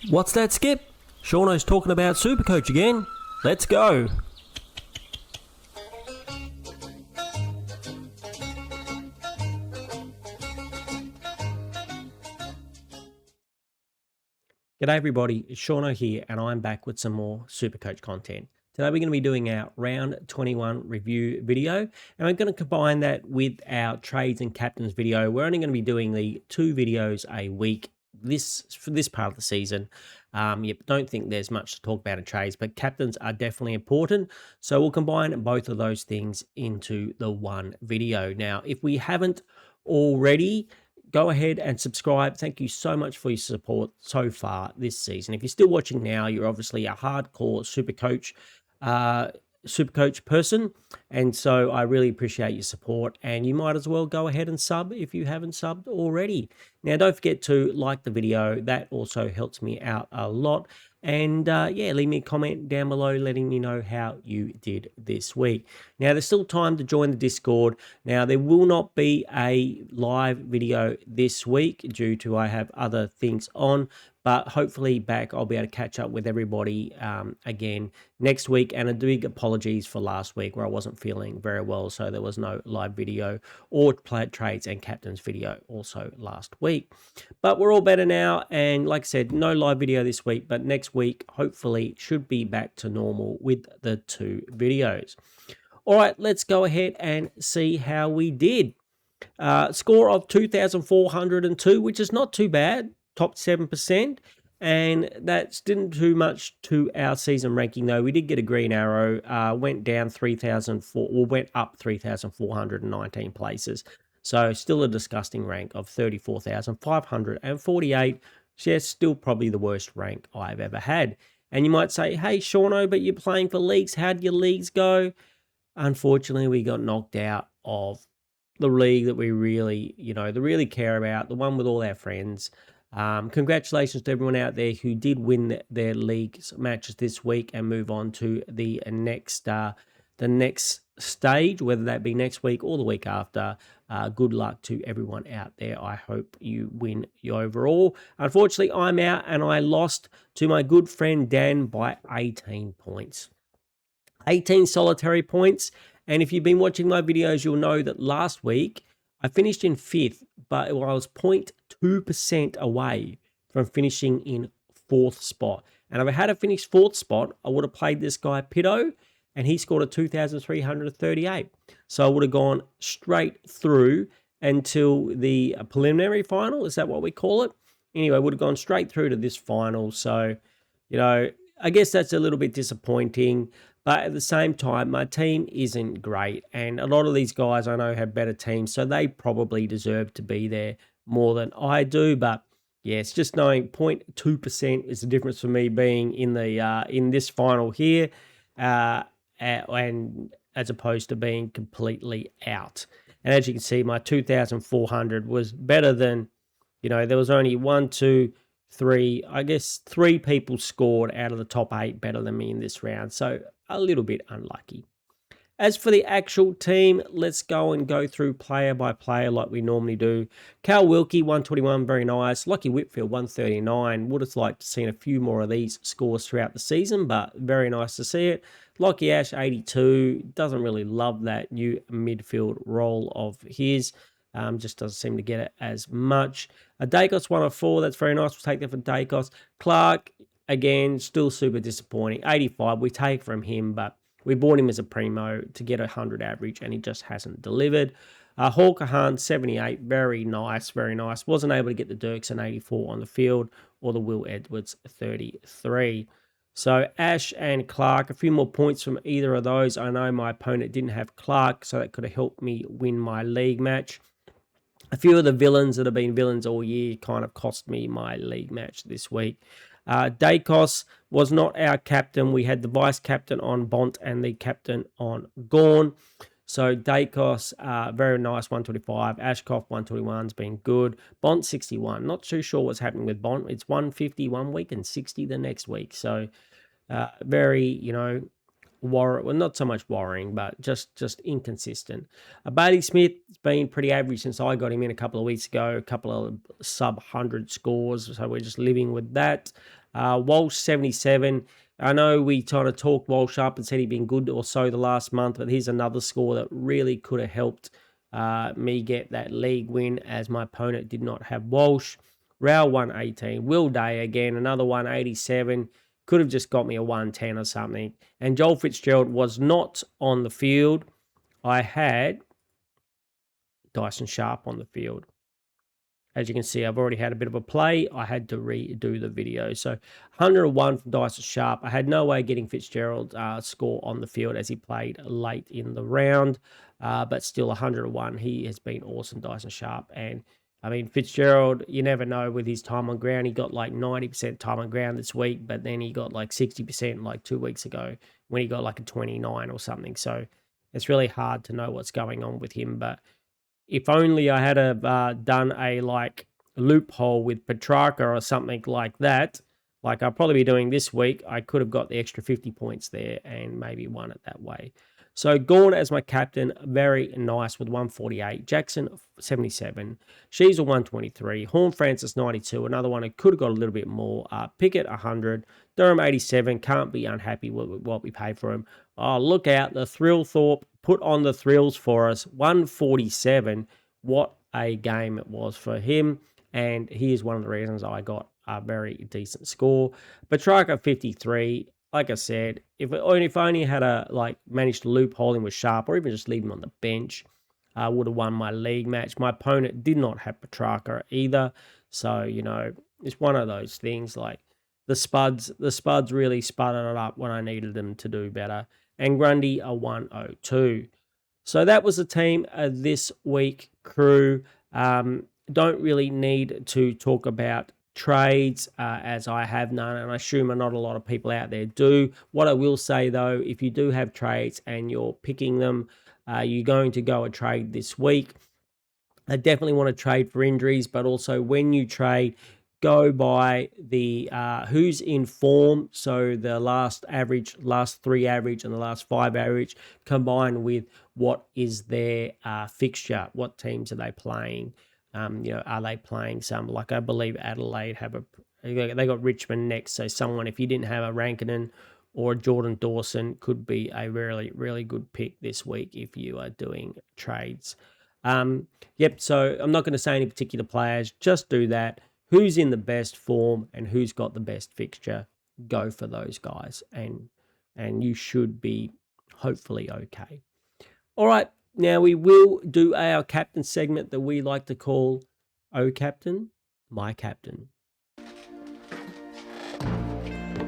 What's that, Skip? Shauno's talking about Supercoach again. Let's go. G'day everybody, it's Shauno here and I'm back with some more Supercoach content. Today we're going to be doing our round 21 review video and we're going to combine that with our trades and captains video. We're only going to be doing the 2 videos a week for this part of the season. Don't think there's much to talk about in trades, but captains are definitely important. So we'll combine both of those things into the one video. Now, if we haven't already, go ahead and subscribe. Thank you so much for your support so far this season. If you're still watching now, you're obviously a hardcore Supercoach person, and so I really appreciate your support, and you might as well go ahead and sub if you haven't subbed already. Now, don't forget to like the video. That also helps me out a lot. And leave me a comment down below letting me know how you did this week. Now, there's still time to join the Discord. Now, there will not be a live video this week due to I have other things on, but hopefully I'll be able to catch up with everybody again next week. And a big apologies for last week where I wasn't feeling very well, so there was no live video or trades and captains video also last week. But we're all better now, and like I said, no live video this week, but next week hopefully should be back to normal with the 2 videos. All right, let's go ahead and see how we did. Score of 2,402, which is not too bad, top 7%, and that's didn't do much to our season ranking though. We did get a green arrow, went up 3,419 places. So still a disgusting rank of 34,548. So it's still probably the worst rank I've ever had. And you might say, hey, Shauno, but you're playing for leagues. How did your leagues go? Unfortunately, we got knocked out of the league that we really, really care about, the one with all our friends. Congratulations to everyone out there who did win their league matches this week and move on to the next stage, whether that be next week or the week after. Good luck to everyone out there. I hope you win your overall. Unfortunately, I'm out and I lost to my good friend Dan by 18 points. 18 solitary points. And if you've been watching my videos, you'll know that last week I finished in 5th, but I was 0.2% away from finishing in 4th spot. And if I had finished 4th spot, I would have played this guy Pitto, and he scored a 2,338. So I would have gone straight through until the preliminary final. Is that what we call it? Anyway, would have gone straight through to this final. So, I guess that's a little bit disappointing. But at the same time, my team isn't great. And a lot of these guys I know have better teams, so they probably deserve to be there more than I do. But yeah, it's just knowing 0.2% is the difference for me being in the in this final here. And as opposed to being completely out. And as you can see, my 2,400 was better than, there was only 1, 2, 3, I guess 3 people scored out of the top 8 better than me in this round. So a little bit unlucky. As for the actual team, let's go through player by player like we normally do. Cal Wilkie, 121, very nice. Lockie Whitfield, 139. Would have liked to seen a few more of these scores throughout the season, but very nice to see it. Lockie Ash, 82. Doesn't really love that new midfield role of his. Just doesn't seem to get it as much. Dacos, 104. That's very nice. We'll take that for Dacos. Clark, again, still super disappointing. 85. We take from him, but we bought him as a primo to get 100 average, and he just hasn't delivered. Hawker Hunt, 78, very nice, very nice. Wasn't able to get the Dirks, 84 on the field, or the Will Edwards, 33. So Ash and Clark, a few more points from either of those. I know my opponent didn't have Clark, so that could have helped me win my league match. A few of the villains that have been villains all year kind of cost me my league match this week. Dacos was not our captain. We had the vice captain on Bont and the captain on Gorn. So Dacos, very nice, 125. Ashkoff, 121's been good. Bont, 61. Not too sure what's happening with Bont. It's 150 one week and 60 the next week. So very, well, not so much worrying, but just inconsistent. Bailey Smith has been pretty average since I got him in a couple of weeks ago, a couple of sub 100 scores, so we're just living with that. Walsh 77. I know we kind of talked Walsh up and said he'd been good or so the last month, but here's another score that really could have helped me get that league win, as my opponent did not have Walsh. Rao 118. Will Day again, another 187. Could have just got me a 110 or something. And Joel Fitzgerald was not on the field. I had Dyson Sharp on the field. As you can see, I've already had a bit of a play. I had to redo the video. So 101 from Dyson Sharp. I had no way of getting Fitzgerald's score on the field as he played late in the round. But still 101. He has been awesome, Dyson Sharp. And I mean, Fitzgerald, you never know with his time on ground. He got like 90% time on ground this week, but then he got like 60% like 2 weeks ago when he got like a 29 or something. So it's really hard to know what's going on with him. But if only I had done a like loophole with Petrarca or something like that, like I'll probably be doing this week, I could have got the extra 50 points there and maybe won it that way. So Gorn as my captain, very nice with 148. Jackson 77. She's a 123. Horn Francis 92. Another one who could have got a little bit more. Pickett 100. Durham 87. Can't be unhappy with what we paid for him. Oh, look out. The Thrillthorpe put on the thrills for us. 147. What a game it was for him. And he is one of the reasons I got a very decent score. Petrarca 53. Like I said, if I only had managed to loophole him with Sharp or even just leave him on the bench, I would have won my league match. My opponent did not have Petrarca either. So, it's one of those things like the Spuds really sputtered it up when I needed them to do better. And Grundy a 102. So that was the team this week, crew. Don't really need to talk about trades as I have none, and I assume not a lot of people out there do. What I will say though, if you do have trades and you're picking them, you're going to go a trade this week. I definitely want to trade for injuries, but also when you trade, go by the who's in form. So the last average, last 3 average, and the last 5 average, combined with what is their fixture, what teams are they playing. Are they playing some, like I believe Adelaide they got Richmond next. So someone, if you didn't have a Rankinen or Jordan Dawson, could be a really, really good pick this week if you are doing trades. So I'm not going to say any particular players, just do that. Who's in the best form and who's got the best fixture, go for those guys. And you should be hopefully okay. All right. Now we will do our captain segment that we like to call "Oh Captain, My Captain."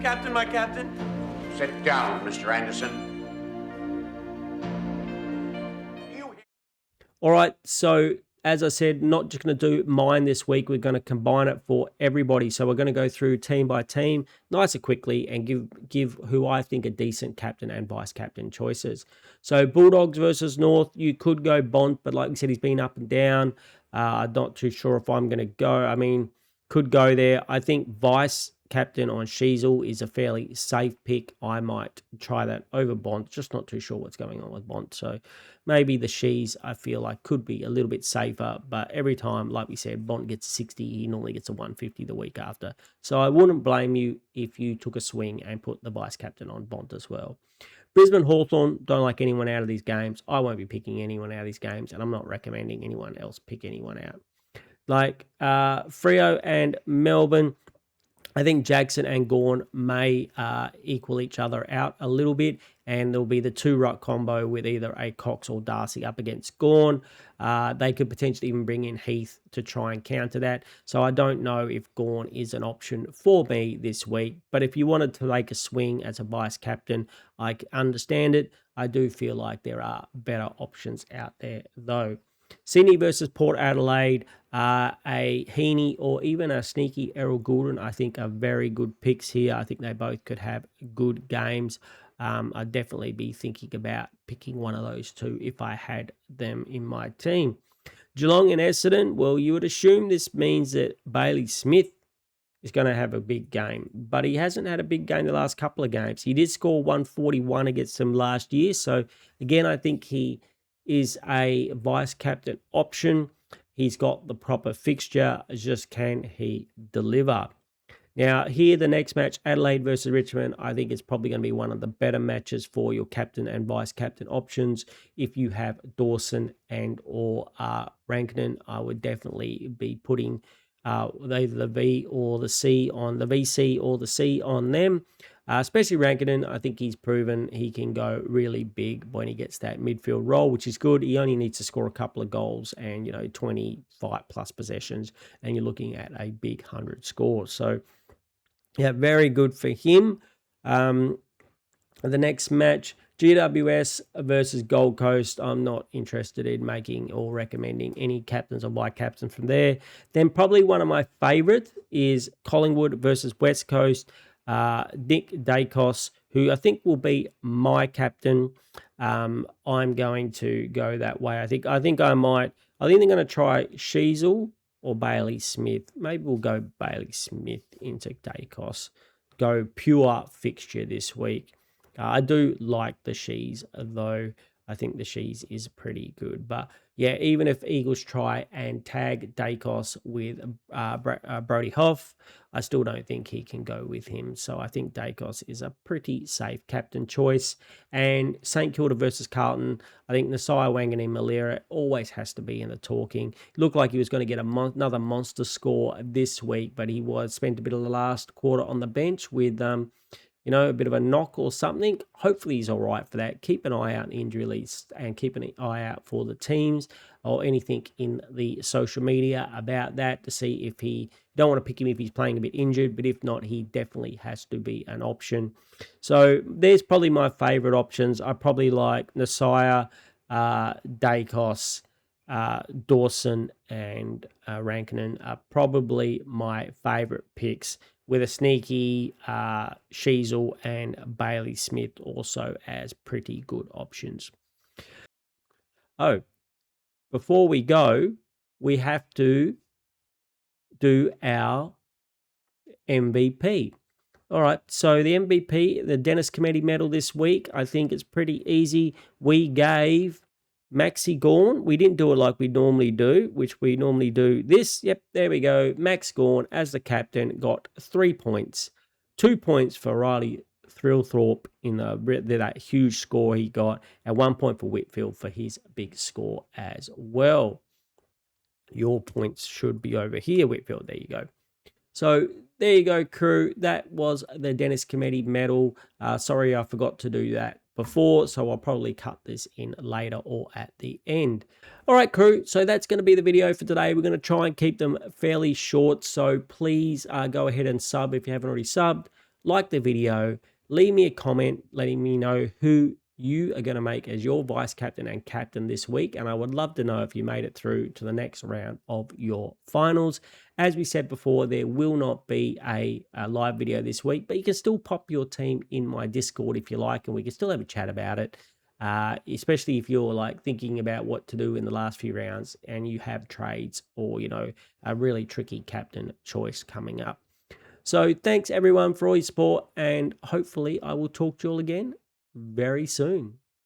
Captain, my captain. Sit down, Mr. Anderson. All right. So as I said, not just going to do mine this week. We're going to combine it for everybody. So we're going to go through team by team, nice and quickly, and give who I think are decent captain and vice captain choices. So Bulldogs versus North, you could go Bont, but like we said, he's been up and down. I'm not too sure if I'm going to go. I mean, could go there. I think vice captain on Sheasel is a fairly safe pick. I might try that over Bont. Just not too sure what's going on with Bont. So maybe the Shees, I feel like, could be a little bit safer. But every time, like we said, Bont gets 60, he normally gets a 150 the week after. So I wouldn't blame you if you took a swing and put the vice captain on Bont as well. Brisbane Hawthorn, don't like anyone out of these games. I won't be picking anyone out of these games, and I'm not recommending anyone else pick anyone out. Like Freo and Melbourne, I think Jackson and Gawn may equal each other out a little bit, and there'll be the 2 ruck combo with either a Cox or Darcy up against Gawn. They could potentially even bring in Heath to try and counter that. So I don't know if Gawn is an option for me this week. But if you wanted to take a swing as a vice captain, I understand it. I do feel like there are better options out there though. Sydney versus Port Adelaide, a Heaney or even a sneaky Errol Goulden, I think are very good picks here. I think they both could have good games. I'd definitely be thinking about picking one of those two if I had them in my team. Geelong and Essendon, well, you would assume this means that Bailey Smith is going to have a big game, but he hasn't had a big game the last couple of games. He did score 141 against them last year. So again, I think he is a vice captain option. He's got the proper fixture, just can he deliver? Now, here, the next match, Adelaide versus Richmond, I think it's probably going to be one of the better matches for your captain and vice captain options. If you have Dawson and or Rankin, I would definitely be putting either the V or the C on the VC or the C on them. Especially Rankin, I think he's proven he can go really big when he gets that midfield role, which is good. He only needs to score a couple of goals and, 25 plus possessions, and you're looking at a big 100 scores. So, yeah, very good for him. The next match, GWS versus Gold Coast. I'm not interested in making or recommending any captains or vice captains from there. Then probably one of my favourites is Collingwood versus West Coast. Nick Dacos, who I think will be my captain. I'm going to go that way. I think they're going to try Sheasel or Bailey Smith. Maybe we'll go Bailey Smith into Dacos. Go pure fixture this week. I do like the Shees, though. I think the Shees is pretty good. But yeah, even if Eagles try and tag Dacos with Brody Hoff, I still don't think he can go with him. So I think Dacos is a pretty safe captain choice. And St Kilda versus Carlton, I think Nasiah Wanganeen Malira always has to be in the talking. Looked like he was going to get another monster score this week, but he spent a bit of the last quarter on the bench with a bit of a knock or something. Hopefully he's all right for that. Keep an eye out on injury list and keep an eye out for the teams or anything in the social media about that to see if you don't want to pick him if he's playing a bit injured, but if not, he definitely has to be an option. So there's probably my favorite options. I probably like Nasiah, Dacos, Dawson, and Rankin are probably my favorite picks, with a sneaky Sheasel and Bailey Smith also as pretty good options. Oh, before we go, we have to do our MVP. All right, so the MVP, the Dennis Committee medal this week, I think it's pretty easy. We gave Maxi Gawn. We didn't do it like we normally do, which we normally do this. Yep, there we go. Max Gawn, as the captain, got 3 points. 2 points for Riley Thrillthorpe in that huge score he got, and 1 point for Whitfield for his big score as well. Your points should be over here, Whitfield. There you go. So there you go, crew. That was the Dennis Committee medal. Sorry, I forgot to do that before, so I'll probably cut this in later or at the end. All right, crew. So that's going to be the video for today. We're going to try and keep them fairly short. So please go ahead and sub if you haven't already subbed. Like the video. Leave me a comment letting me know who you are going to make as your vice captain and captain this week. And I would love to know if you made it through to the next round of your finals. As we said before, there will not be a live video this week, but you can still pop your team in my Discord if you like, and we can still have a chat about it, especially if you're like thinking about what to do in the last few rounds and you have trades or, a really tricky captain choice coming up. So thanks everyone for all your support, and hopefully I will talk to you all again very soon.